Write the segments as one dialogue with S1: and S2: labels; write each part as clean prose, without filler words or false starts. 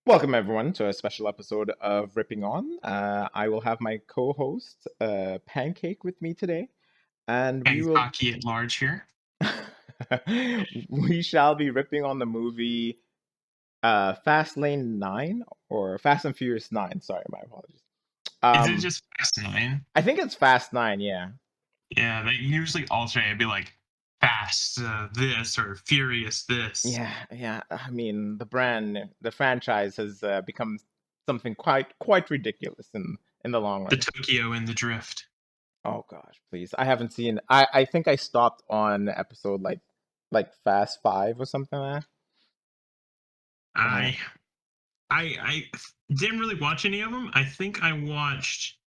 S1: Welcome everyone to a special episode of Ripping On. I will have my co-host Pancake with me today, and we will
S2: Pancake at large here.
S1: we shall be ripping on the movie Fast Lane 9 or Fast and Furious 9. Sorry, my apologies.
S2: Is it
S1: Um,
S2: just Fast 9?
S1: I think it's Fast 9. Yeah,
S2: Yeah, they usually alternate. It'd be like Fast this or Furious this.
S1: yeah. I mean, the franchise has become something quite ridiculous in the long
S2: The
S1: run.
S2: Tokyo and the Drift.
S1: Oh gosh, please. I haven't seen I think I stopped on episode like Fast 5 or something like that. Yeah.
S2: I I didn't really watch any of them. I think I watched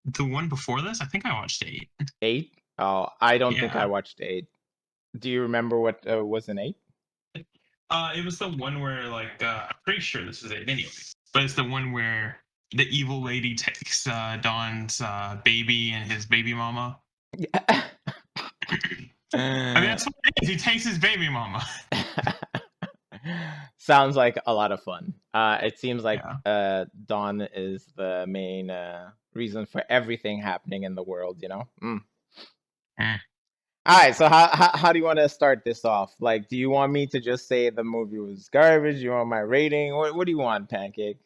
S2: the one before this. I think I watched 8.
S1: 8? Oh, I don't think I
S2: Yeah.
S1: watched 8. Do you remember what was in 8?
S2: It was the one where I'm pretty sure this is it anyway. But it's the one where the evil lady takes Don's baby and his baby mama.
S1: Yeah.
S2: I mean, that's what it is. He takes his baby mama.
S1: Sounds like a lot of fun. It seems like
S2: Yeah.
S1: Dawn is the main reason for everything happening in the world, you know? Mm.
S2: Mm.
S1: All right, so how do you want to start this off? Like, do you want me to just say the movie was garbage? You want my rating? What do you want, Pancake?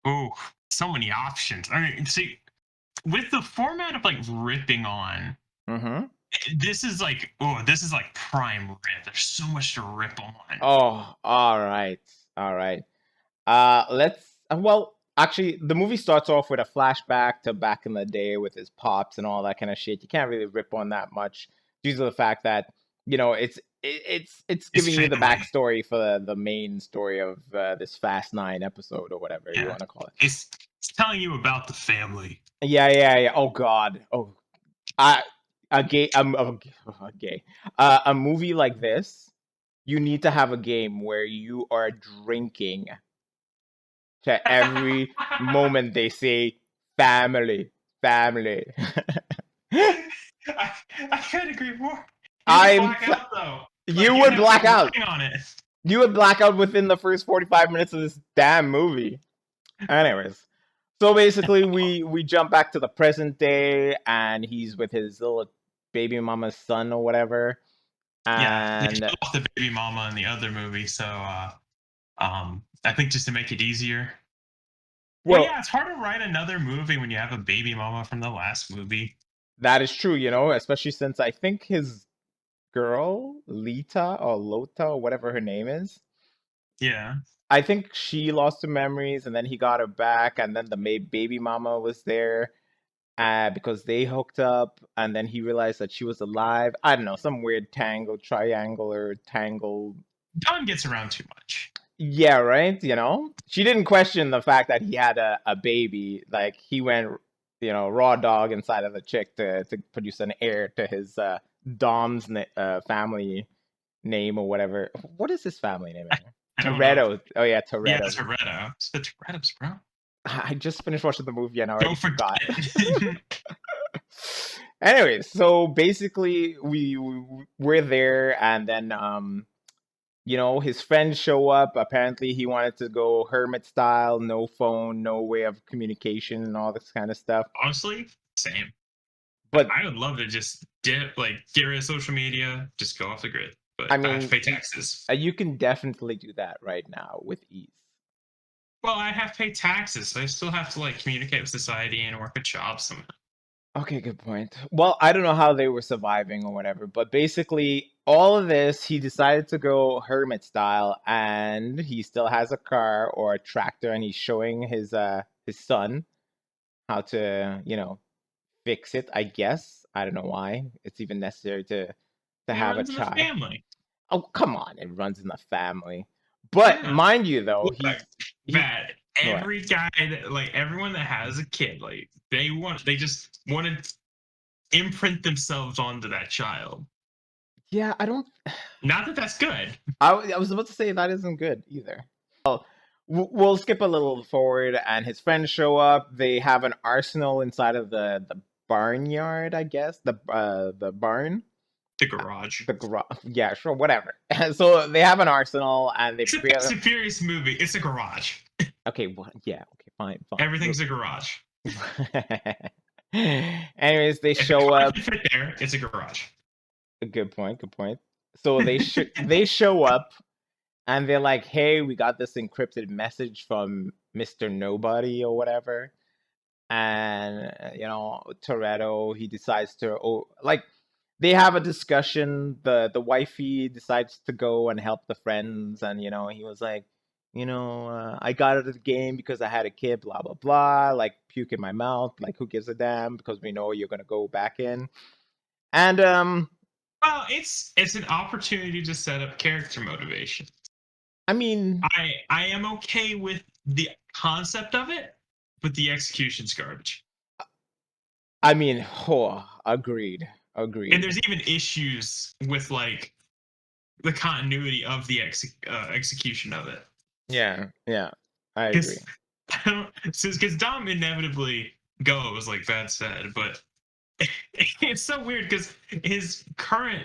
S2: Oh, so many options. I mean, see, with the format of ripping on,
S1: Mm-hmm.
S2: this is like prime rip. There's so much to rip on.
S1: Oh, all right, all right. Let's. Well, actually, the movie starts off with a flashback to back in the day with his pops and all that kind of shit. You can't really rip on that much due to the fact that it's
S2: It's
S1: giving you the
S2: family.
S1: backstory for the main story of this Fast 9 episode or whatever you
S2: Yeah,
S1: want to call it.
S2: it's telling you about the family.
S1: Yeah. Oh God. Oh, I a gay a gay a movie like this. You need to have a game where you are drinking to every moment they say family, family.
S2: I, I can't agree more. You would
S1: I'm
S2: black out though. Like
S1: you
S2: you'd
S1: would
S2: have to
S1: black
S2: be
S1: out.
S2: working on it.
S1: You would black out within the first 45 minutes of this damn movie. Anyways, so basically we jump back to the present day and he's with his little baby mama's son or whatever.
S2: Yeah, they
S1: And
S2: killed off the baby mama in the other movie, so I think just to make it easier. Well,
S1: well,
S2: yeah, it's hard to write another movie when you have a baby mama from the last movie.
S1: that is true, especially since I think his girl, Lita or Lota or whatever her name is,
S2: Yeah.
S1: I think she lost her memories and then he got her back, and then the baby mama was there because they hooked up, and then he realized that she was alive. I don't know, some weird tangle, triangular tangle.
S2: Don gets around too much.
S1: Yeah, right? She didn't question the fact that he had a baby. Like, he went, raw dog inside of the chick to produce an heir to his Dom's family name or whatever. What is his family name
S2: I,
S1: anyway?
S2: I don't know.
S1: Toretto. Oh yeah,
S2: Yeah,
S1: Toretto.
S2: Toretto. It's the Toretto's, bro.
S1: I just finished watching the movie and I already
S2: Don't
S1: forgot.
S2: forget.
S1: Anyways, so basically we're there, and then his friends show up. Apparently he wanted to go hermit style, no phone, no way of communication and all this kind of stuff.
S2: Honestly, same.
S1: But
S2: I would love to just dip, get rid of social media, just go off the grid. But
S1: I
S2: I have to
S1: mean,
S2: pay taxes.
S1: you can definitely do that right now with ease.
S2: Well, I have to pay taxes, so I still have to communicate with society and work a job somehow.
S1: Okay, good point. Well, I don't know how they were surviving or whatever, but basically, all of this, he decided to go hermit style, and he still has a car or a tractor, and he's showing his son how to, fix it, I guess. I don't know why it's even necessary to
S2: It
S1: have a
S2: runs in the
S1: child.
S2: family.
S1: Oh, come on, it runs in the family. But
S2: Yeah.
S1: mind you, though,
S2: Look,
S1: he
S2: that
S1: what?
S2: every guy that everyone that has a kid, they just want to imprint themselves onto that child.
S1: Yeah, I don't.
S2: Not that that's good.
S1: I was about to say that isn't good either. We'll skip a little forward, and his friends show up. They have an arsenal inside of the barnyard, I guess, the barn,
S2: The garage.
S1: The garage. Yeah, sure, whatever. So they have an arsenal, and they
S2: It's a
S1: prepare.
S2: Fast and Furious movie. It's a garage.
S1: Okay, well, yeah, okay, fine, fine.
S2: Everything's a garage.
S1: Anyways, they
S2: If a
S1: show
S2: car
S1: up.
S2: can fit there, it's a garage.
S1: Good point. Good point. So they show up, and they're like, "Hey, we got this encrypted message from Mister Nobody or whatever." And Toretto, he decides to like they have a discussion. The wifey decides to go and help the friends, and he was like, I got out of the game because I had a kid, blah blah blah, like puke in my mouth, like who gives a damn, because we know you're gonna go back in. And
S2: Well, it's an opportunity to set up character motivation.
S1: I mean,
S2: I am okay with the concept of it, but the execution's garbage.
S1: agreed,
S2: And
S1: agreed.
S2: there's even issues with like the continuity of the execution of it.
S1: Yeah, yeah, I agree.
S2: Because because Dom inevitably goes, like Bad said, but it's so weird because his current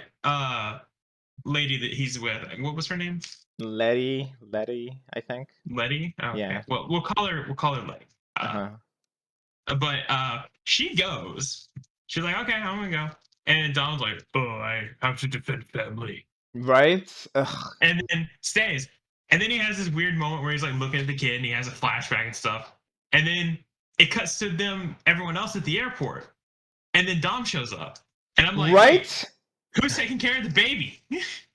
S2: lady that he's with, what was her name?
S1: Letty, I think.
S2: Letty. Oh, okay.
S1: Yeah.
S2: Well, we'll call her Letty.
S1: Uh-huh.
S2: But she goes. She's like, okay, I'm gonna go. And Dom's like, oh, I have to defend family.
S1: Right? Ugh.
S2: And then stays. And then he has this weird moment where he's like looking at the kid and he has a flashback and stuff. And then it cuts to them, everyone else at the airport. And then Dom shows up. And I'm like, wait,
S1: Right?
S2: who's taking care of the baby?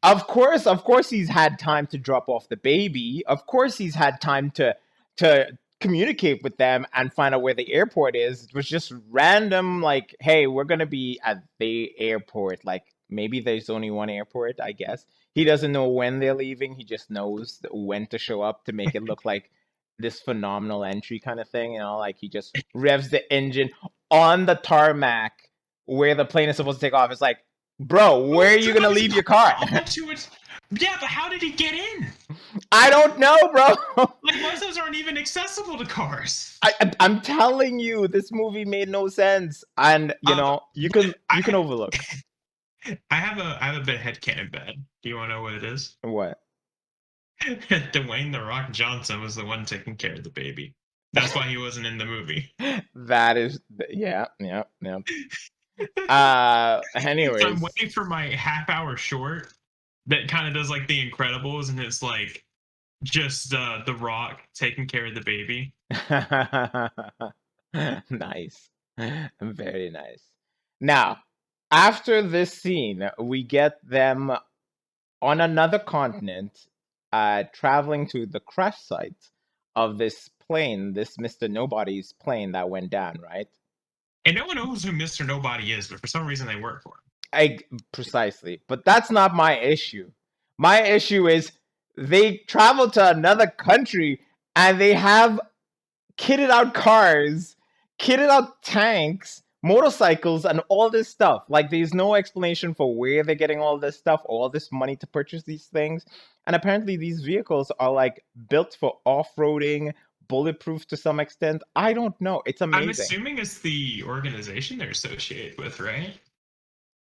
S1: Of course he's had time to drop off the baby. Of course he's had time to communicate with them and find out where the airport is. It was just random, like, hey, we're gonna be at the airport. Like maybe there's only one airport, I guess. He doesn't know when they're leaving, he just knows when to show up to make it look like this phenomenal entry kind of thing, like he just revs the engine on the tarmac where the plane is supposed to take off. It's like, bro, where are you gonna leave your car?
S2: Yeah, but how did he get in?
S1: I don't know, bro.
S2: Like, most of those aren't even accessible to cars.
S1: I'm telling you, this movie made no sense, and you can overlook.
S2: I have a bit of headcanon bad. Do you want to know what it is?
S1: What?
S2: Dwayne "The Rock" Johnson was the one taking care of the baby. That's why he wasn't in the movie.
S1: That is, yeah. Anyways,
S2: So I'm waiting for my half-hour short that kind of does like The Incredibles, and it's like just The Rock taking care of the baby.
S1: Nice, very nice. Now, after this scene, we get them on another continent, traveling to the crash site of this plane, this Mr. Nobody's plane that went down, right?
S2: And no one knows who Mr. Nobody is, but for some reason they work for him.
S1: Precisely. But that's not my issue. My issue is they travel to another country and they have kitted out cars, kitted out tanks, motorcycles, and all this stuff. Like, there's no explanation for where they're getting all this stuff, all this money to purchase these things. And apparently, these vehicles are like built for off-roading, bulletproof to some extent. I don't know. It's amazing.
S2: I'm assuming it's the organization they're associated with, right?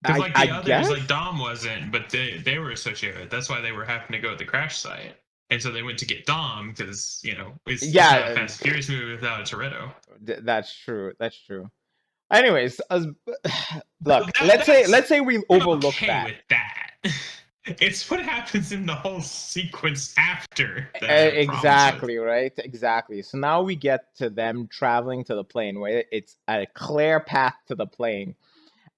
S2: Because like
S1: I
S2: the others,
S1: guess?
S2: like Dom wasn't, but they were associated with it. That's why they were having to go to the crash site. And so they went to get Dom because, it's not a Fast and Furious movie without a Toretto.
S1: That's true. That's true. Anyways, look, let's say we overlook
S2: that. With that. It's what happens in the whole sequence after.
S1: Exactly, right? Exactly. So now we get to them traveling to the plane where it's a clear path to the plane.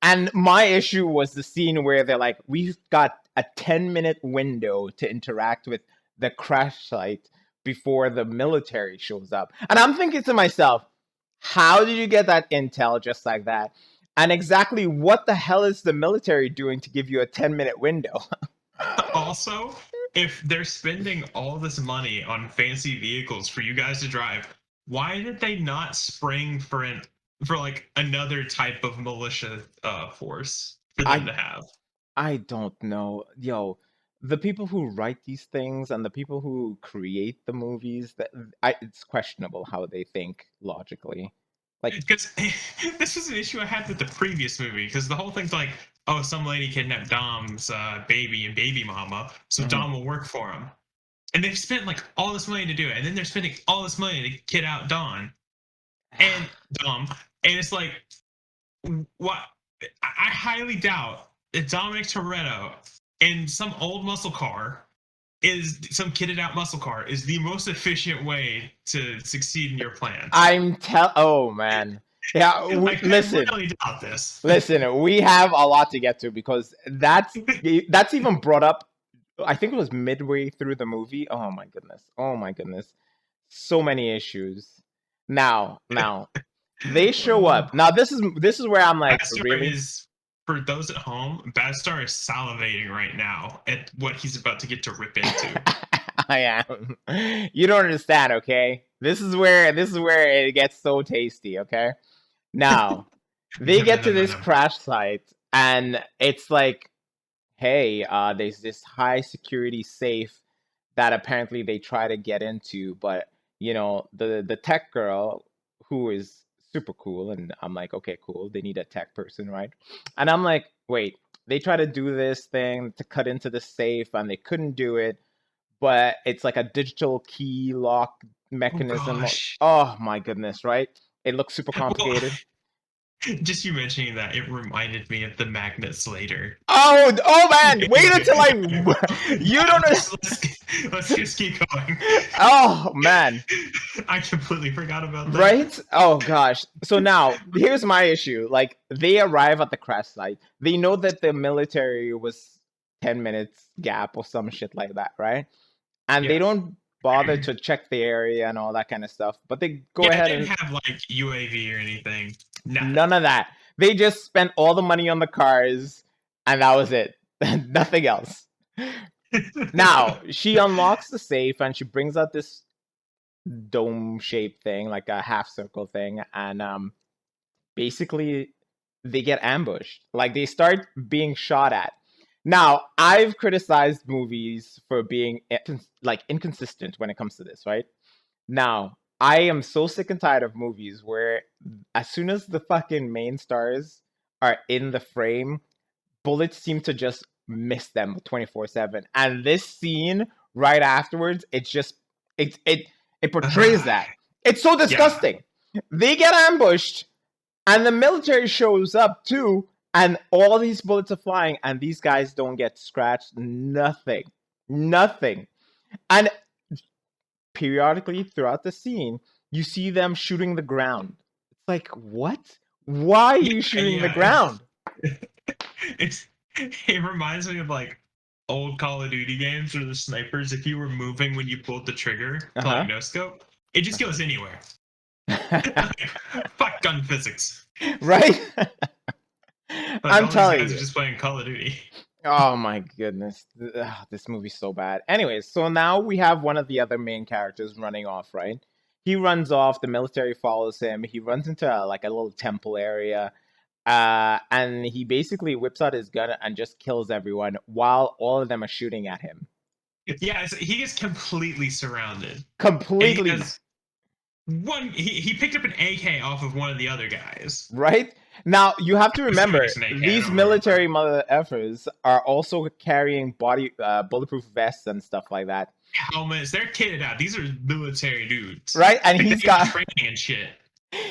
S1: And my issue was the scene where they're like, we've got a 10-minute window to interact with the crash site before the military shows up. And I'm thinking to myself, how did you get that intel just like that? And exactly what the hell is the military doing to give you a 10-minute window?
S2: Also, if they're spending all this money on fancy vehicles for you guys to drive, why did they not spring for like another type of militia force for them to have?
S1: I don't know. Yo, the people who write these things and the people who create the movies, it's questionable how they think logically. Like,
S2: because this was an issue I had with the previous movie, because the whole thing's like, oh, some lady kidnapped Dom's baby and baby mama, so
S1: Mhm.
S2: Dom will work for him. And they've spent like all this money to do it, and then they're spending all this money to kid out Don and Dom, and it's like, what? I highly doubt that Dominic Toretto in some old muscle car is some kitted out muscle car is the most efficient way to succeed in your plans.
S1: Oh man. Yeah,
S2: Like, I
S1: listen.
S2: really doubt this.
S1: Listen, we have a lot to get to because that's even brought up. I think it was midway through the movie. Oh my goodness. Oh my goodness. So many issues. Now they show
S2: Oh.
S1: up. Now this is where I'm like,
S2: Badstar
S1: really?
S2: is, for those at home, Badstar is salivating right now at what he's about to get to rip into.
S1: I am. You don't understand, okay? This is where it gets so tasty, okay? Now, they
S2: No, no,
S1: get
S2: no,
S1: to
S2: no,
S1: this
S2: no.
S1: crash site and it's like, hey, there's this high security safe that apparently they try to get into, but the tech girl who is super cool, and I'm like, okay, cool. They need a tech person, right? And I'm like, wait, they try to do this thing to cut into the safe and they couldn't do it, but it's like a digital key lock
S2: Oh
S1: mechanism.
S2: gosh.
S1: Oh my goodness, right? It looks super
S2: Well,
S1: complicated.
S2: just you mentioning that, it reminded me of the Magnet Slater.
S1: Oh man, wait until I you
S2: Yeah,
S1: don't know.
S2: let's just keep going.
S1: Oh man,
S2: I completely forgot about that.
S1: right? Oh gosh. So now here's my issue. Like they arrive at the crash site. They know that the military was 10 minutes gap or some shit like that, right? And they
S2: Yeah.
S1: don't bother to check the area and all that kind of stuff. But they go
S2: Yeah, it
S1: ahead
S2: didn't
S1: and
S2: have like UAV or anything. Nothing.
S1: none of that. They just spent all the money on the cars and that was it. Nothing else. Now, she unlocks the safe and she brings out this dome shaped thing, like a half circle thing, and basically they get ambushed. Like they start being shot at. Now, I've criticized movies for being like inconsistent when it comes to this, right? Now, I am so sick and tired of movies where as soon as the fucking main stars are in the frame, bullets seem to just miss them 24/7. And this scene right afterwards, it portrays
S2: Uh,
S1: that. It's so
S2: yeah.
S1: disgusting. They get ambushed and the military shows up too, and all these bullets are flying, and these guys don't get scratched. Nothing. Nothing. And periodically throughout the scene, you see them shooting the ground. It's like, what? Why are you
S2: Yeah,
S1: shooting the
S2: yeah.
S1: ground?
S2: It's it reminds me of like old Call of Duty games where the snipers, if you were moving when you pulled the trigger to like
S1: Uh
S2: no scope, it just goes anywhere.
S1: huh.
S2: Fuck gun physics.
S1: Right?
S2: Like
S1: I'm
S2: all these
S1: telling
S2: guys are
S1: you.
S2: just playing Call of Duty.
S1: Oh my goodness. This movie's so bad. Anyways, so now we have one of the other main characters running off, right? He runs off, the military follows him. He runs into like a little temple area. And he basically whips out his gun and just kills everyone while all of them are shooting at him.
S2: Yeah, so he gets completely surrounded, and he
S1: Completely,
S2: has one. He picked up an AK off of one of the other guys.
S1: right? Now, you have to
S2: I'm assuming
S1: remember,
S2: it's an AK. I
S1: these
S2: don't remember.
S1: military mother effers are also carrying bulletproof vests and stuff like that,
S2: Helmets. They're kitted out. These are military dudes.
S1: right? And
S2: Like
S1: he's
S2: they got
S1: got
S2: training and shit.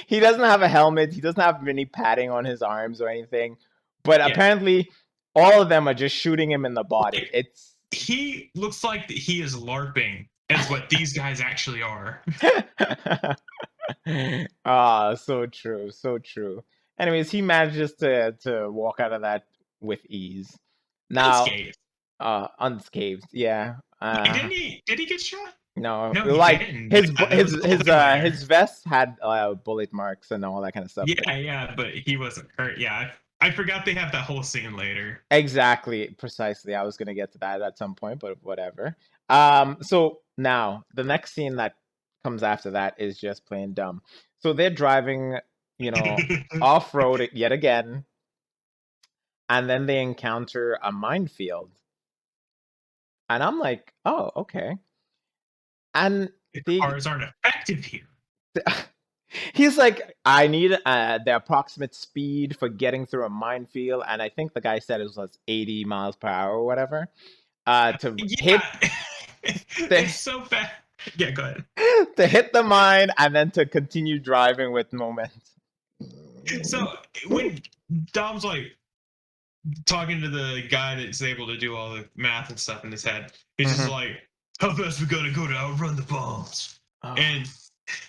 S1: he doesn't have a helmet. He doesn't have any padding on his arms or anything. But
S2: Yeah.
S1: apparently, all of them are just shooting him in the body.
S2: Like,
S1: It's
S2: he looks like he is LARPing as what these guys actually are.
S1: ah, so true, so true. Anyways, he manages to walk out of that with ease. Now,
S2: Unscathed.
S1: unscathed. Yeah.
S2: Wait, did he get shot?
S1: No,
S2: No, he
S1: like
S2: didn't.
S1: his
S2: Yeah, there was
S1: his
S2: bullet there.
S1: his vest had bullet marks and all that kind of stuff. But
S2: Yeah, yeah, but he wasn't hurt. Yeah, I forgot they have that whole scene later.
S1: exactly, precisely. I was gonna get to that at some point, but whatever. So now the next scene that comes after that is just plain dumb. So they're driving, you know, off road yet again, and then they encounter a minefield, and I'm like, oh, okay. And they
S2: Cars aren't effective here.
S1: He's like, I need the approximate speed for getting through a minefield, and I think the guy said it was 80 miles per hour or whatever. To hit
S2: Yeah,
S1: the
S2: it's so bad. Yeah, go ahead.
S1: to hit the mine and then to continue driving with momentum.
S2: So when Dom's like talking to the guy that's able to do all the math and stuff in his head, he's just
S1: Mhm.
S2: like, "How fast we gotta go to outrun the bombs?"
S1: Oh,
S2: And,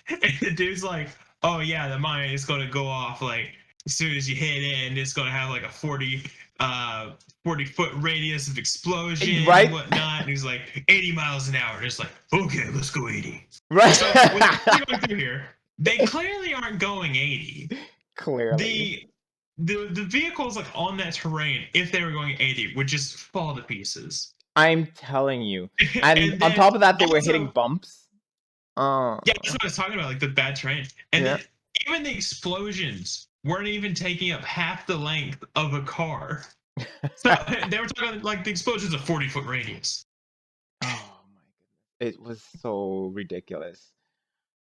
S2: and the dude's like, "Oh yeah, the mine is gonna go off like as soon as you hit it, and it's gonna have like a 40-foot radius of explosion and
S1: right,
S2: whatnot." And he's like, 80 miles an hour. And it's like, okay, let's go 80. So when they're
S1: right.
S2: going through here, they clearly aren't going 80.
S1: Clearly,
S2: The vehicles like on that terrain, if they were going 80, would just fall to pieces.
S1: I'm telling you. And
S2: And
S1: on
S2: then
S1: top of that, they were hitting
S2: also,
S1: bumps. Uh,
S2: yeah, that's what I was talking about, like the bad terrain. And
S1: yeah.
S2: then even the explosions weren't even taking up half the length of a car. So they were talking like the explosions of 40-foot radius.
S1: Oh my goodness, it was so ridiculous.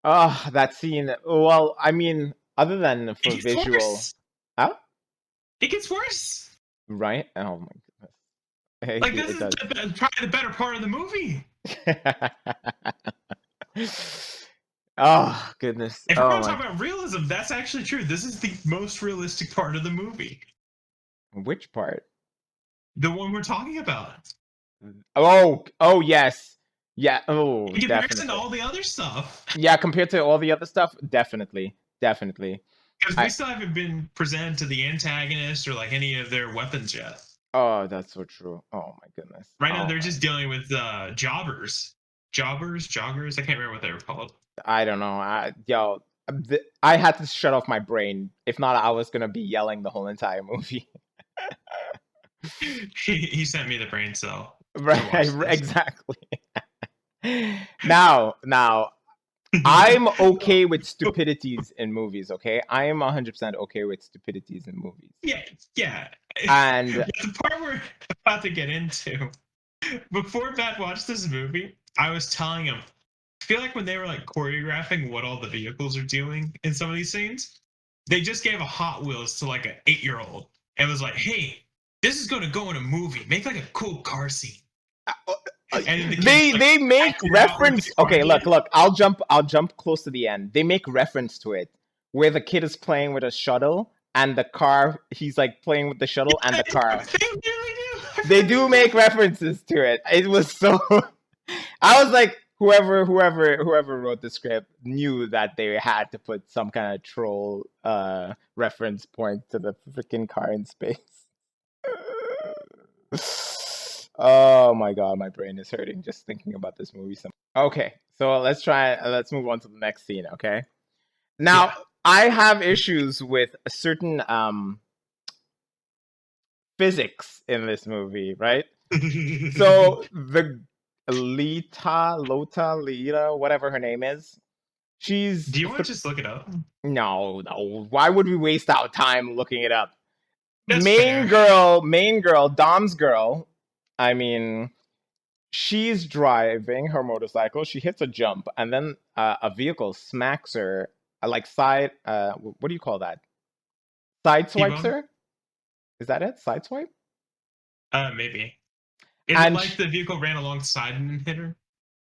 S1: Oh, that scene. Well, I mean, other than
S2: It
S1: for
S2: gets
S1: visual,
S2: worse.
S1: oh,
S2: It gets worse.
S1: right? Oh my goodness,
S2: Like this
S1: it
S2: is
S1: does.
S2: probably the better part of the movie.
S1: Oh goodness.
S2: If we're
S1: Oh
S2: going to
S1: my.
S2: talk about realism, that's actually true. This is the most realistic part of the movie.
S1: Which part?
S2: The one we're talking about.
S1: Oh yes. Yeah. Oh,
S2: In comparison to
S1: definitely.
S2: all the other stuff.
S1: Yeah, compared to all the other stuff, definitely, definitely.
S2: Because we
S1: I.
S2: still haven't been presented to the antagonist or like any of their weapons yet.
S1: Oh, that's so true. Oh my goodness.
S2: Right now,
S1: Oh
S2: they're
S1: my.
S2: just dealing with jobbers. Joggers? I can't remember what they were called.
S1: I don't know. I had to shut off my brain. If not, I was gonna be yelling the whole entire movie.
S2: He sent me the brain cell to
S1: Right,
S2: watch this.
S1: exactly. Now, I'm okay with stupidities in movies, okay? I am 100% okay with stupidities in movies.
S2: Yeah, yeah.
S1: And
S2: But the part we're about to get into, before Matt watched this movie, I was telling him, I feel like when they were like choreographing what all the vehicles are doing in some of these scenes, they just gave a Hot Wheels to like an 8-year-old and was like, "Hey, this is gonna go in a movie. Make like a cool car scene." And then the kids like
S1: they make
S2: acted out like
S1: reference.
S2: the car
S1: Okay, look,
S2: did.
S1: look. I'll jump close to the end. They make reference to it where the kid is playing with a shuttle and the car. He's like playing with the shuttle and
S2: Yeah,
S1: the car.
S2: they really do. I
S1: They
S2: forgot they
S1: do
S2: did.
S1: make references to it. It was so. I was like, whoever wrote the script knew that they had to put some kind of troll reference point to the freaking car in space. Oh my god, my brain is hurting just thinking about this movie. Okay, so let's move on to the next scene. Okay, now
S2: Yeah.
S1: I have issues with a certain physics in this movie, right? So the Lita, whatever her name is, she's
S2: Do you want to just look it up?
S1: no. Why would we waste our time looking it up?
S2: That's
S1: Main
S2: fair.
S1: girl, Dom's girl. I mean, she's driving her motorcycle. She hits a jump, and then a vehicle smacks her, like side. What do you call that? Side swipes
S2: T-Bone?
S1: her. Is that it? Side swipe?
S2: Maybe. Is it
S1: And
S2: like the vehicle ran alongside and hit her?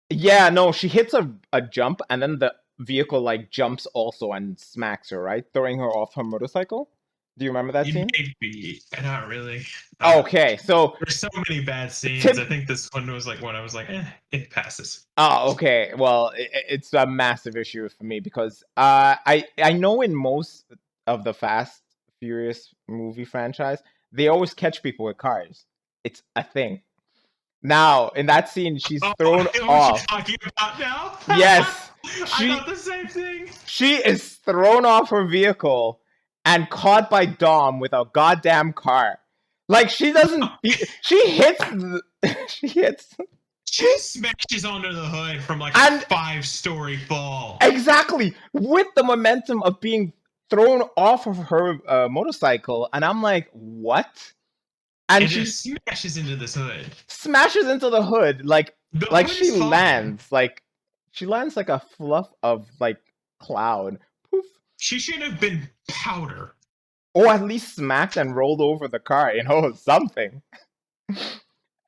S1: yeah, no, she hits a jump, and then the vehicle like jumps also and smacks her, right, throwing her off her motorcycle. Do you remember that scene?
S2: Maybe. Not really.
S1: Okay, so
S2: There's so many bad scenes. I
S1: tip.
S2: think this one was like one I was like, it passes.
S1: Oh, okay. Well, it's a massive issue for me because I know in most of the Fast Furious movie franchise they always catch people with cars. It's a thing. Now in that scene, she's
S2: Oh,
S1: thrown
S2: I know what you're
S1: off.
S2: talking about now.
S1: Yes,
S2: I
S1: she
S2: thought the same thing.
S1: she is thrown off her vehicle and caught by Dom with a goddamn car. Like she doesn't. She hits. She hits.
S2: She smashes onto the hood from like a
S1: And
S2: 5-story fall.
S1: exactly with the momentum of being thrown off of her motorcycle, and I'm like, what? And
S2: It
S1: she
S2: just smashes into this hood.
S1: smashes into the hood,
S2: The
S1: like
S2: hood
S1: she
S2: is fine.
S1: lands, like she lands like a fluff of like cloud. Poof.
S2: She should have been powder.
S1: Or at least smacked and rolled over the car, something.
S2: Like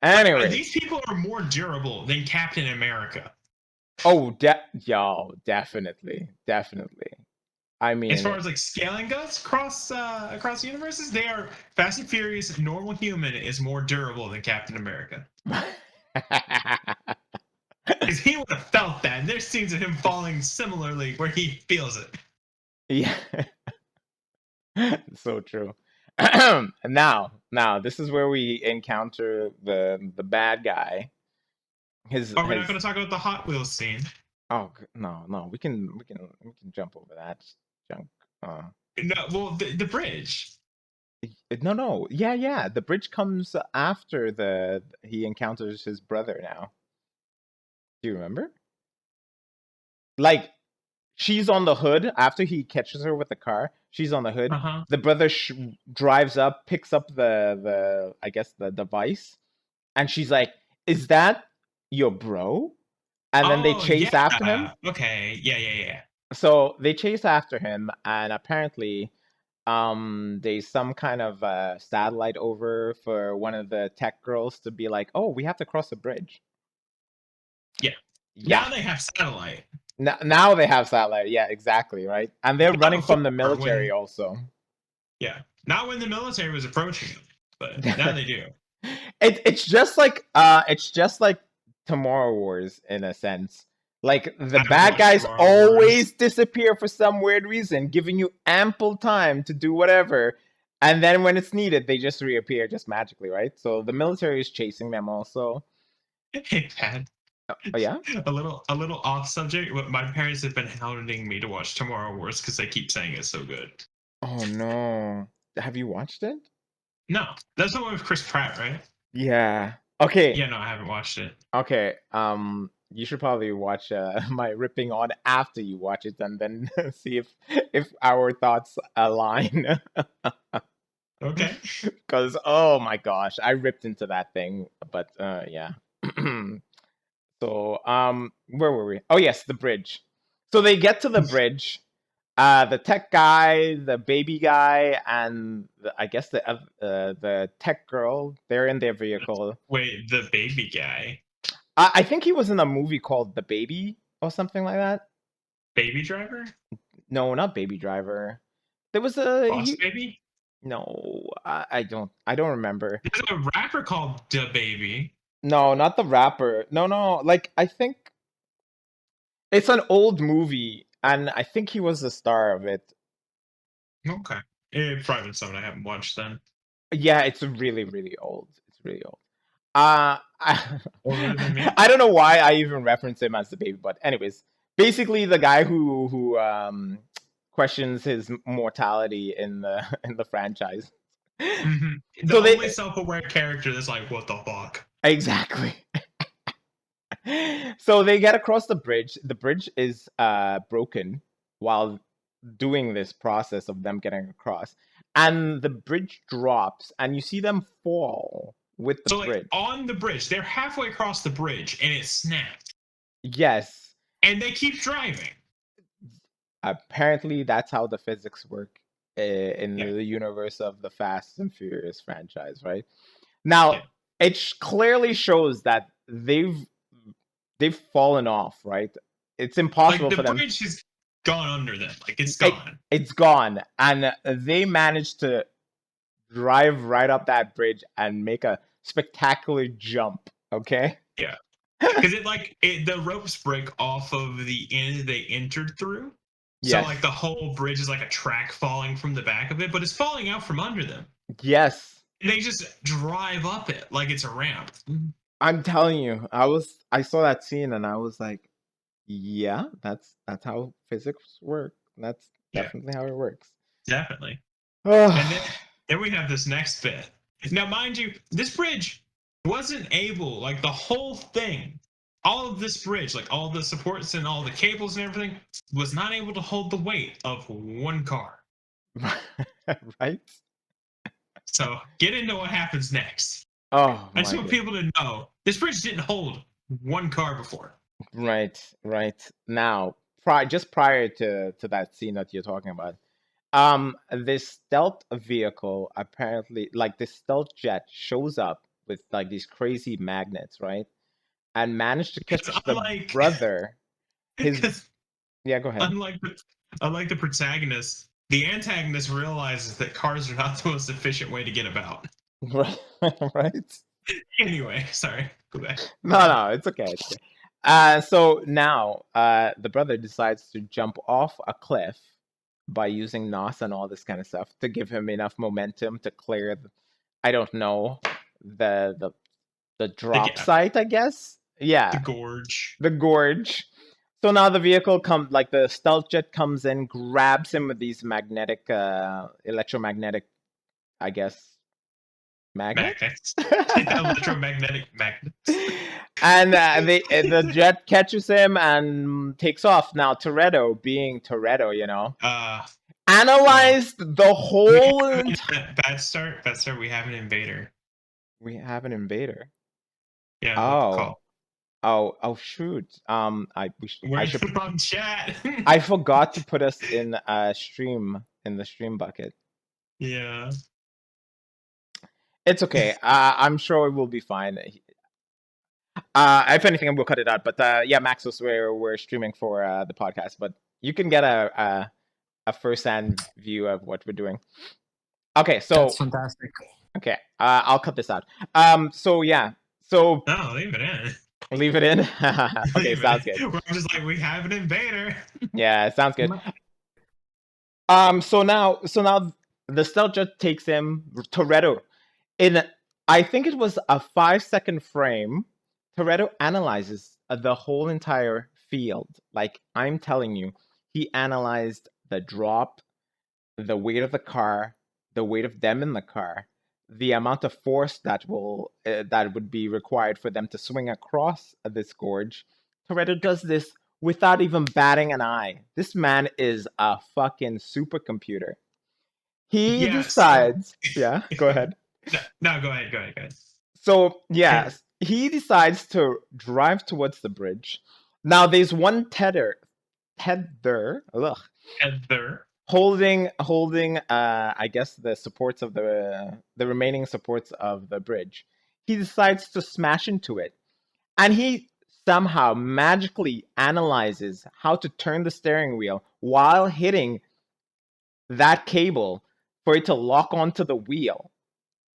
S1: Anyways.
S2: these people are more durable than Captain America.
S1: Oh, definitely, definitely. I
S2: As
S1: mean,
S2: far as like scaling goes across universes, they are Fast and Furious. Normal human is more durable than Captain America because he would have felt that. And there's scenes of him falling similarly where he feels it.
S1: yeah, so true. Now, this is where we encounter the bad guy.
S2: Are we not
S1: His
S2: going to talk about the Hot Wheels scene?
S1: no, we can jump over that junk. Uh,
S2: No, well, the bridge.
S1: no, yeah. The bridge comes after the he encounters his brother. Now, do you remember? Like, she's on the hood after he catches her with the car. She's on the hood.
S2: Uh huh.
S1: The brother drives up, picks up the I guess the device, and she's like, "Is that your bro?" And then they
S2: Oh
S1: chase after him.
S2: yeah. Okay. Yeah.
S1: So they chase after him, and apparently, there's some kind of satellite over for one of the tech girls to be like, "Oh, we have to cross the bridge."
S2: Yeah.
S1: Yeah.
S2: Now they have satellite.
S1: Now they have satellite. Yeah, exactly, right. And they're
S2: Not
S1: running
S2: before
S1: from the military
S2: when
S1: also.
S2: yeah, not when the military was approaching them, but now they do.
S1: It's just like Tomorrow Wars in a sense. Like the
S2: I haven't
S1: bad
S2: watched
S1: guys
S2: Tomorrow
S1: always
S2: Wars.
S1: disappear for some weird reason, giving you ample time to do whatever. And then when it's needed, they just reappear just magically, right? So the military is chasing them also.
S2: Hey, Pat.
S1: Oh yeah?
S2: A little off subject, but my parents have been hounding me to watch Tomorrow Wars because they keep saying it's so good.
S1: Oh no. Have you watched it?
S2: No, that's the one with Chris Pratt, right?
S1: Yeah. Okay.
S2: Yeah, no, I haven't watched it.
S1: Okay. You should probably watch my ripping on after you watch it, and then see if our thoughts align.
S2: Okay.
S1: Because oh my gosh, I ripped into that thing. But yeah. So where were we? Oh yes, the bridge. So they get to the bridge. The tech guy, the baby guy, and I guess the tech girl. They're in their vehicle.
S2: Wait, the baby guy,
S1: I think he was in a movie called The Baby or something like that.
S2: Baby Driver,
S1: No, not Baby Driver. There was a
S2: Boss
S1: he.
S2: Baby.
S1: No, I don't remember.
S2: There's a rapper called Da Baby.
S1: No, not the rapper. No. Like I think it's an old movie, and I think he was the star of it.
S2: Okay, it's probably something I haven't watched then.
S1: Yeah, it's really really old. It's really old. I,
S2: Older than me.
S1: I don't know why I even reference him as the baby, but anyways, basically the guy who questions his mortality in the in the franchise.
S2: Mm-hmm. The
S1: So
S2: only
S1: they
S2: self-aware character that's like, what the fuck?
S1: exactly. So they get across the bridge. The bridge is broken while doing this process of them getting across, and the bridge drops, and you see them fall with the
S2: So like
S1: bridge.
S2: on the bridge, they're halfway across the bridge and it snapped,
S1: Yes,
S2: and they keep driving.
S1: apparently that's how the physics work in
S2: Yeah,
S1: the universe of the Fast and Furious franchise, right?
S2: yeah.
S1: Now, it clearly shows that they've fallen off, right? It's
S2: Like
S1: impossible
S2: the
S1: for them.
S2: bridge has gone under them. Like it's
S1: It,
S2: gone.
S1: it's gone, and they managed to drive right up that bridge and make a spectacular jump. Okay.
S2: Yeah, because the ropes break off of the end they entered through. So
S1: Yes.
S2: like the whole bridge is like a track falling from the back of it, but it's falling out from under them.
S1: Yes.
S2: And they just drive up it like it's a ramp.
S1: I'm telling you, I saw that scene and I was like, yeah, that's how physics work. That's
S2: Yeah,
S1: definitely how it works.
S2: definitely. And then
S1: Oh,
S2: then we have this next bit. Now, mind you, this bridge wasn't able, like the whole thing, all of this bridge, like all the supports and all the cables and everything, was not able to hold the weight of one car.
S1: right?
S2: So get into what happens next.
S1: Oh
S2: I just
S1: my
S2: want
S1: god.
S2: people to know this bridge didn't hold one car before.
S1: Right, right. Now, just prior to that scene that you're talking about. This stealth vehicle apparently, like this stealth jet, shows up with like these crazy magnets, right? And managed to
S2: Because
S1: catch the
S2: unlike,
S1: brother. His
S2: because
S1: Yeah, go ahead.
S2: unlike the, unlike the protagonist, the antagonist realizes that cars are not the most efficient way to get about.
S1: Right, right.
S2: Anyway, sorry. Go back.
S1: No, no, it's okay. It's okay. So now, the brother decides to jump off a cliff by using NOS and all this kind of stuff to give him enough momentum to clear, I don't know, the the the
S2: The
S1: drop
S2: gap,
S1: site, I guess.
S2: the
S1: Yeah,
S2: gorge.
S1: the gorge. So now the vehicle comes, like the stealth jet comes in, grabs him with these magnetic, electromagnetic, I guess, magnets.
S2: Magnets. Electromagnetic magnets.
S1: And the jet catches him and takes off. Now Toretto, being Toretto,
S2: Uh, well,
S1: analyzed the
S2: we
S1: whole.
S2: have bad start. Bad start. We have an invader.
S1: We have an invader.
S2: Yeah, look at
S1: Oh,
S2: call.
S1: oh, shoot. I
S2: We're
S1: should.
S2: on chat.
S1: I forgot to put us in a stream in the stream bucket.
S2: Yeah.
S1: It's okay. I'm sure it will be fine. If anything, we'll cut it out. But yeah, Max was where we're streaming for the podcast, but you can get a first-hand view of what we're doing. Okay, so
S3: That's fantastic.
S1: okay, I'll cut this out. So yeah, so
S2: No, leave it in.
S1: leave it in. Okay,
S2: Leave
S1: sounds
S2: it.
S1: good.
S2: We're just like, we have an invader.
S1: Yeah, it sounds good. So now the stealth jet takes him Toretto. In I think it was a 5-second frame. Toretto analyzes the whole entire field. Like I'm telling you, he analyzed the drop, the weight of the car, the weight of them in the car, the amount of force that would be required for them to swing across this gorge. Toretto does this without even batting an eye. This man is a fucking supercomputer. He
S2: Yeah, so
S1: decides, yeah, go ahead.
S2: no, go ahead, go ahead, go ahead.
S1: So, yes, he decides to drive towards the bridge. Now, there's one ugh,
S2: Heather.
S1: holding I guess the supports of the remaining supports of the bridge. He decides to smash into it, and he somehow magically analyzes how to turn the steering wheel while hitting that cable for it to lock onto the wheel,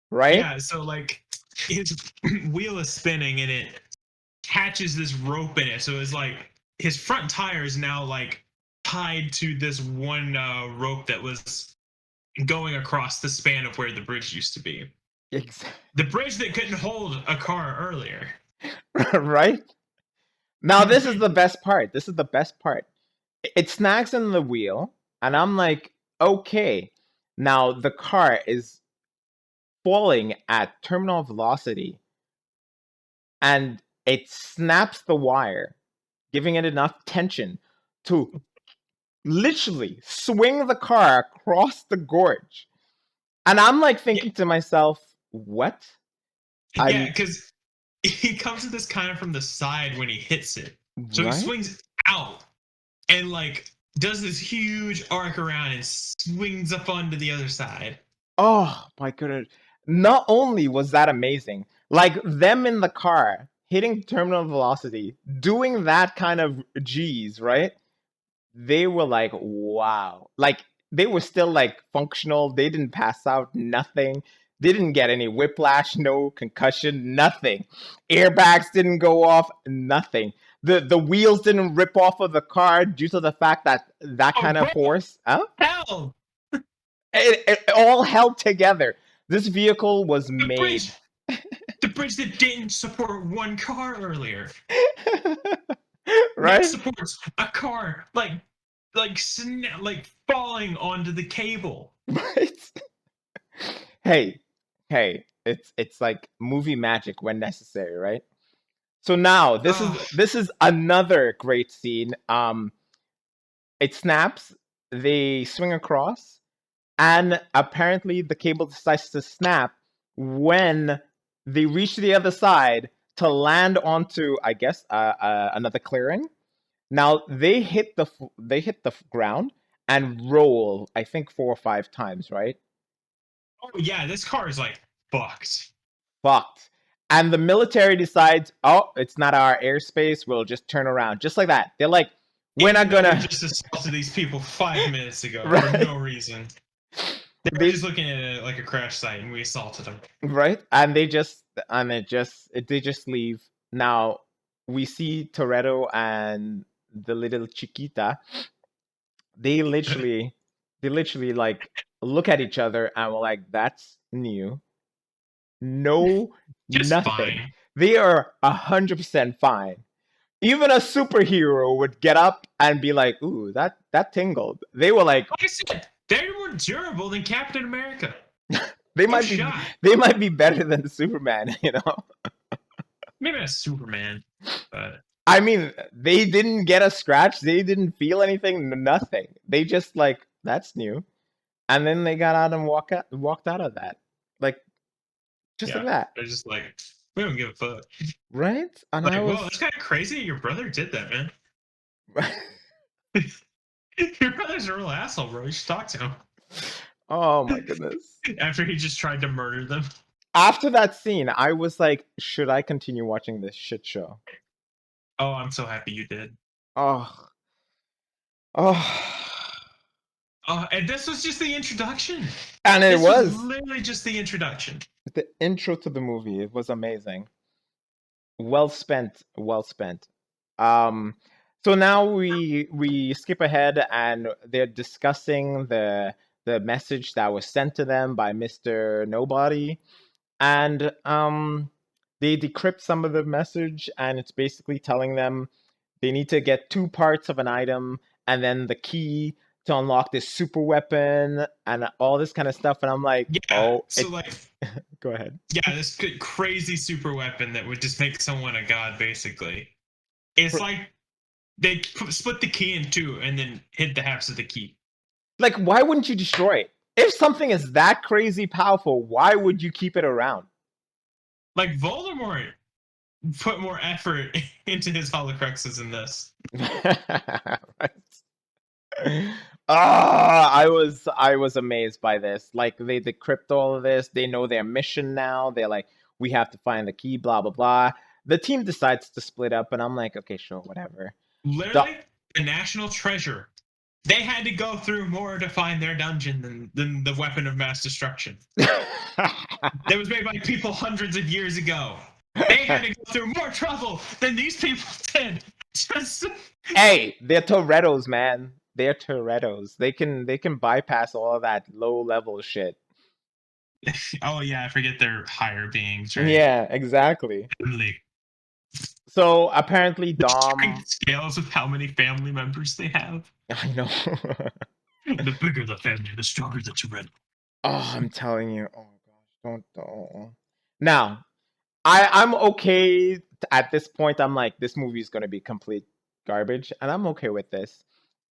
S1: right?
S2: Yeah, so like his wheel is spinning and it catches this rope in it. So it's like his front tire is now like tied to this one rope that was going across the span of where the bridge used to be. The bridge that couldn't hold a car earlier.
S1: Right? Now this is the best part. This is the best part. It snags in the wheel, and I'm like, okay. Now the car is falling at terminal velocity, and it snaps the wire, giving it enough tension to literally swing the car across the gorge. And I'm like thinking to myself, what?
S2: Yeah, because he comes at this kind of from the side when he hits it. So he
S1: Right?
S2: swings out and like does this huge arc around and swings up onto the other side.
S1: Oh my goodness. Not only was that amazing, like them in the car hitting terminal velocity, doing that kind of G's, right? They were like, wow. Like they were still like functional. They didn't pass out, nothing. They didn't get any whiplash, no concussion, nothing. Airbags didn't go off, nothing. The wheels didn't rip off of the car due to the fact that kind of force. Huh?
S2: Hell,
S1: It all held together. This vehicle was
S2: the
S1: made.
S2: bridge, the bridge that didn't support one car earlier,
S1: Right?
S2: that supports a car like falling onto the cable.
S1: Right? Hey, it's like movie magic when necessary, right? So now this is another great scene. It snaps, they swing across, and apparently the cable decides to snap when they reach the other side to land onto, I guess, another clearing. Now they hit the ground and roll, I think 4 or 5 times, right?
S2: Oh yeah, this car is like fucked.
S1: Fucked. And the military decides, oh, it's not our airspace. We'll just turn around, just like that. They're like, we're
S2: Even
S1: not
S2: though we
S1: gonna,
S2: just assaulted these people 5 minutes ago for
S1: right?
S2: no reason. They were
S1: They
S2: just looking at it like a crash site and we assaulted them.
S1: right, and they just leave. Now we see Toretto and the little Chiquita. They literally, they literally like look at each other and were like, "That's new." No,
S2: Just
S1: nothing.
S2: fine.
S1: They are 100% fine. Even a superhero would get up and be like, "Ooh, that tingled." They were like,
S2: Like I said, they're more durable than Captain America.
S1: they
S2: No
S1: might be,
S2: shot.
S1: they might be better than the Superman, you know.
S2: Maybe not Superman, but
S1: I mean, they didn't get a scratch. They didn't feel anything. Nothing. They just like that's new, and then they got out and walked out of that, like just like
S2: yeah,
S1: that,
S2: they're just like, we don't give a fuck.
S1: right? And I
S2: Like, well,
S1: was,
S2: that's kind of crazy. Your brother did that, man. Your brother's a real asshole, bro. You should talk to him
S1: oh my goodness.
S2: after he just tried to murder them.
S1: After that scene, I was like, should I continue watching this shit show?
S2: Oh, I'm so happy you did.
S1: Oh, oh,
S2: And this was just the introduction.
S1: and it
S2: This was
S1: was
S2: literally just the introduction.
S1: the intro to the movie. It was amazing. Well spent, well spent. Um, so now we skip ahead and they're discussing the message that was sent to them by Mr. Nobody, and they decrypt some of the message, and it's basically telling them they need to get 2 parts of an item and then the key to unlock this super weapon and all this kind of stuff. And I'm like,
S2: Yeah.
S1: oh,
S2: So
S1: it.
S2: like,
S1: Go ahead.
S2: yeah, this crazy super weapon that would just make someone a god, basically. It's like they split the key in two and then hid the halves of the key.
S1: Like, why wouldn't you destroy it? If something is that crazy powerful, why would you keep it around?
S2: Like Voldemort put more effort into his Horcruxes in this.
S1: Right. Ah, I was amazed by this. Like they decrypt all of this. They know their mission now. They're like, we have to find the key. Blah blah blah. The team decides to split up, and I'm like, okay, sure, whatever. The-
S2: Literally, the national treasure. They had to go through more to find their dungeon than the weapon of mass destruction. That was made by people hundreds of years ago. They had to go through more trouble than these people did. Just
S1: Hey, they're Torettos, man. They're Torettos. They can bypass all of that low level shit.
S2: oh yeah, I forget they're higher beings, right?
S1: Yeah, exactly.
S2: Like,
S1: So apparently
S2: the strength
S1: Dom,
S2: scales of how many family members they have.
S1: I know.
S2: The bigger the family, the stronger the Toretto.
S1: Oh, I'm telling you. Oh my gosh, don't. Now, I'm okay at this point. I'm like, this movie is gonna be complete garbage, and I'm okay with this.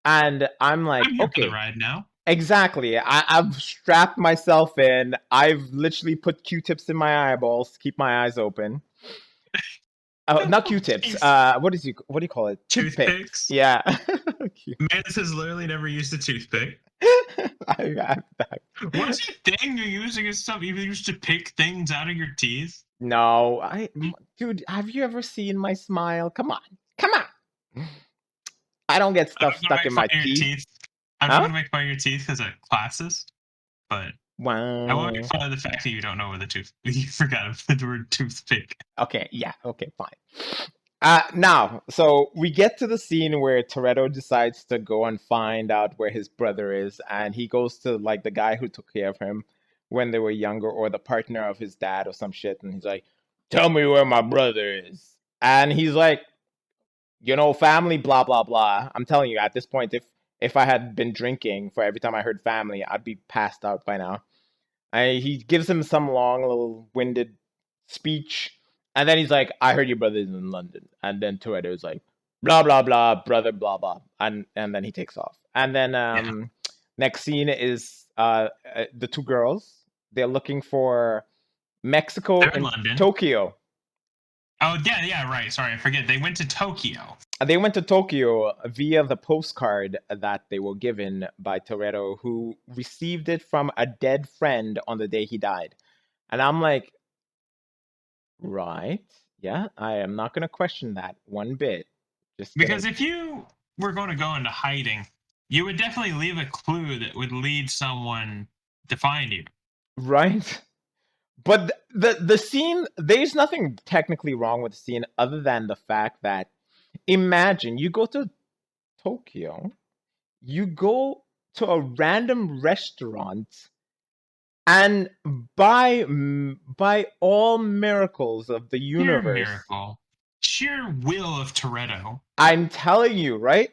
S1: And I'm like,
S2: I'm here for the
S1: okay,
S2: ride now.
S1: exactly. I've strapped myself in. I've literally put Q-tips in my eyeballs to keep my eyes open. Not Q-tips. What do you call it? Toothpicks.
S2: Toothpicks.
S1: Yeah.
S2: Mantis has literally never used a toothpick.
S1: I,
S2: What's your thing you're using and stuff? You used to pick things out of your teeth?
S1: no, dude, have you ever seen my smile? Come on, come on. I don't get
S2: I'm
S1: stuff
S2: not gonna
S1: stuck
S2: make
S1: in
S2: fun
S1: my
S2: of your
S1: teeth,
S2: teeth. I'm not
S1: huh?
S2: gonna make fun of your teeth because of classes, but I won't make
S1: Wow.
S2: fun of the fact that you don't know where the tooth. You forgot the word toothpick.
S1: Okay, yeah, okay, fine. Now, so we get to the scene where Toretto decides to go and find out where his brother is, and he goes to like the guy who took care of him when they were younger, or the partner of his dad, or some shit, and he's like, "Tell me where my brother is," and he's like, family, blah blah blah. I'm telling you, at this point, if I had been drinking for every time I heard family, I'd be passed out by now. He gives him some long, little winded speech, and then he's like, "I heard your brother's in London," and then Toretto is like, "Blah blah blah, brother, blah blah," and then he takes off. And then
S2: Yeah,
S1: next scene is the two girls. They're looking for Mexico
S2: they're in
S1: and
S2: London.
S1: Tokyo.
S2: Oh yeah, right. Sorry, I forget. They went to Tokyo.
S1: They went to Tokyo via the postcard that they were given by Toretto, who received it from a dead friend on the day he died. And I'm like, right, yeah, I am not going to question that one bit. Just
S2: Because
S1: gonna,
S2: if you were going to go into hiding, you would definitely leave a clue that would lead someone to find you.
S1: right? But the scene, there's nothing technically wrong with the scene other than the fact that imagine you go to Tokyo, you go to a random restaurant, and by all miracles of the
S2: Sheer
S1: universe,
S2: miracle. Sheer will of Toretto.
S1: I'm telling you, right?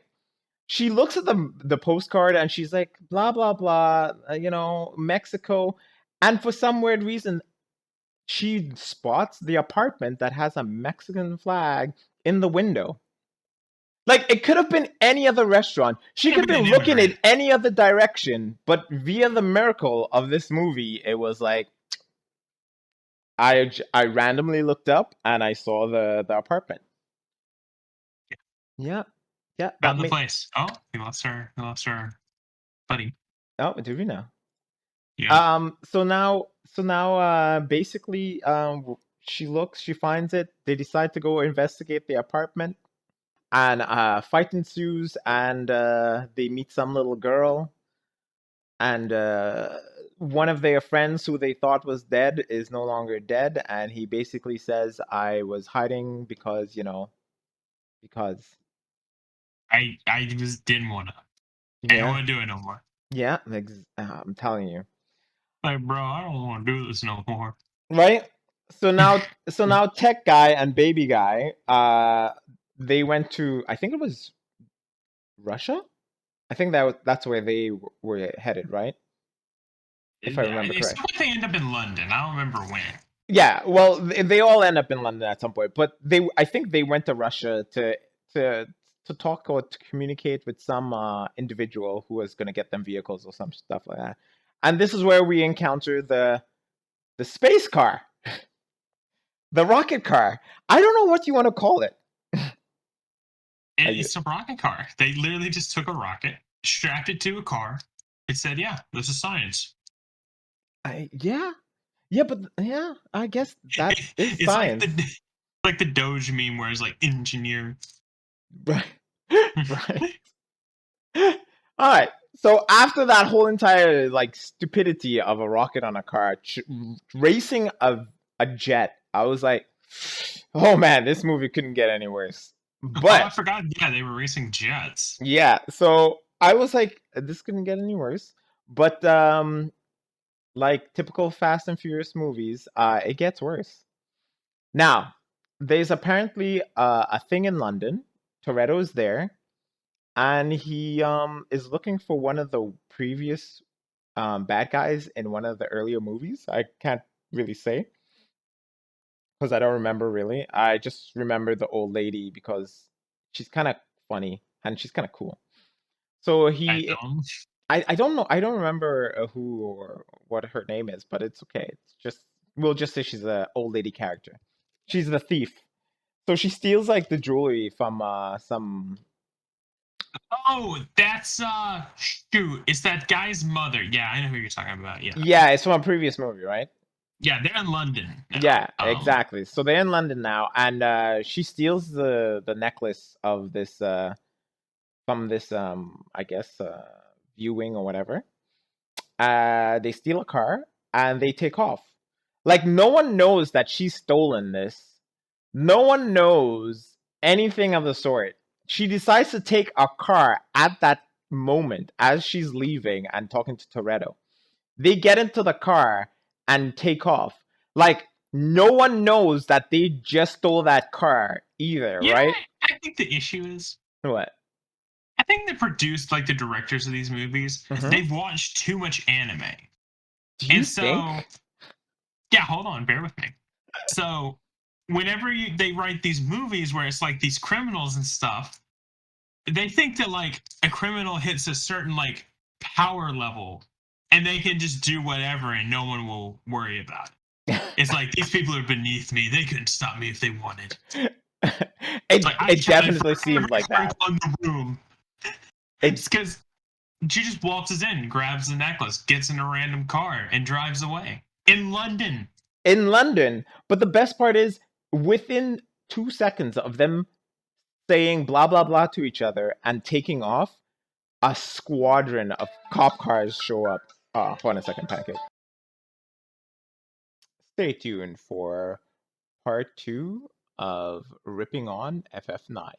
S1: She looks at the postcard and she's like, blah blah blah, Mexico, and for some weird reason, she spots the apartment that has a Mexican flag in the window. Like it could have been any other restaurant. She
S2: Could
S1: could
S2: have
S1: have
S2: been
S1: been
S2: an
S1: looking
S2: immigrant.
S1: in any other direction, but via the miracle of this movie, it was like I randomly looked up and I saw the apartment. Yeah, yeah, that
S2: Found the
S1: made.
S2: place. Oh, we lost her. We lost our buddy.
S1: Oh, do we know?
S2: Yeah.
S1: Basically, she looks, she finds it. They decide to go investigate the apartment, and fight ensues, and they meet some little girl, and one of their friends who they thought was dead is no longer dead, and he basically says, "I was hiding because, because."
S2: I just didn't want to. I don't
S1: Yeah,
S2: want to do it no more.
S1: yeah, I'm telling you.
S2: Like, bro, I don't want to do this no more.
S1: Right? So now tech guy and baby guy, they went to, I think it was Russia? I think that's where they were headed, right? If I remember
S2: It's
S1: correct.
S2: like they end up in London. I don't remember when.
S1: Yeah, well, they all end up in London at some point, but I think they went to Russia to to talk or to communicate with some individual who was going to get them vehicles or some stuff like that. And this is where we encounter the space car, the rocket car. I don't know what you want to call it.
S2: It's a rocket car. They literally just took a rocket, strapped it to a car, and said, "Yeah, this is science."
S1: Yeah, yeah, but yeah, I guess that is
S2: It's like
S1: science,
S2: the Doge meme where it's like engineer.
S1: right? Right. All right. So after that whole entire like stupidity of a rocket on a car racing a jet, I was like, oh man, this movie couldn't get any worse.
S2: Oh, I
S1: But
S2: forgot. Yeah, they were racing jets.
S1: yeah, so I was like, this couldn't get any worse. But like typical Fast and Furious movies, it gets worse. Now, there's apparently a thing in London. Toretto's there, and he is looking for one of the previous bad guys in one of the earlier movies. I can't really say because I don't remember really. I just remember the old lady because she's kind of funny and she's kind of cool. So
S2: I
S1: he,
S2: don't.
S1: I don't know, I don't remember who or what her name is, but it's okay. It's just we'll just say she's an old lady character. She's the thief. So she steals like the jewelry from some.
S2: Oh, that's shoot. It's that guy's mother. Yeah, I know who you're talking about. Yeah,
S1: Yeah, it's from a previous movie, right?
S2: yeah, they're in London now.
S1: Yeah, exactly. So they're in London now, and she steals the necklace of this from this I guess viewing or whatever. They steal a car and they take off. Like no one knows that she's stolen this. No one knows anything of the sort. She decides to take a car at that moment as she's leaving and talking to Toretto. They get into the car and take off. Like no one knows that they just stole that car either,
S2: You know
S1: right?
S2: what I think the issue is?
S1: What?
S2: I think the produced like the directors of these movies,
S1: Hmm.
S2: they've watched too much anime.
S1: Do you
S2: And so
S1: think?
S2: yeah, hold on, bear with me. So whenever they write these movies where it's like these criminals and stuff, they think that like a criminal hits a certain like power level and they can just do whatever and no one will worry about it. It's like these people are beneath me. They couldn't stop me if they wanted. It's
S1: it
S2: like I
S1: it
S2: counted for
S1: definitely seemed like that.
S2: everyone in the room.
S1: It
S2: It's because she just waltzes in, grabs the necklace, gets in a random car, and drives away in London.
S1: in London, but the best part is within 2 seconds of them saying blah blah blah to each other and taking off, a squadron of cop cars show up. Hold on a second, Pancake. Stay tuned for part 2 of Ripping On FF9.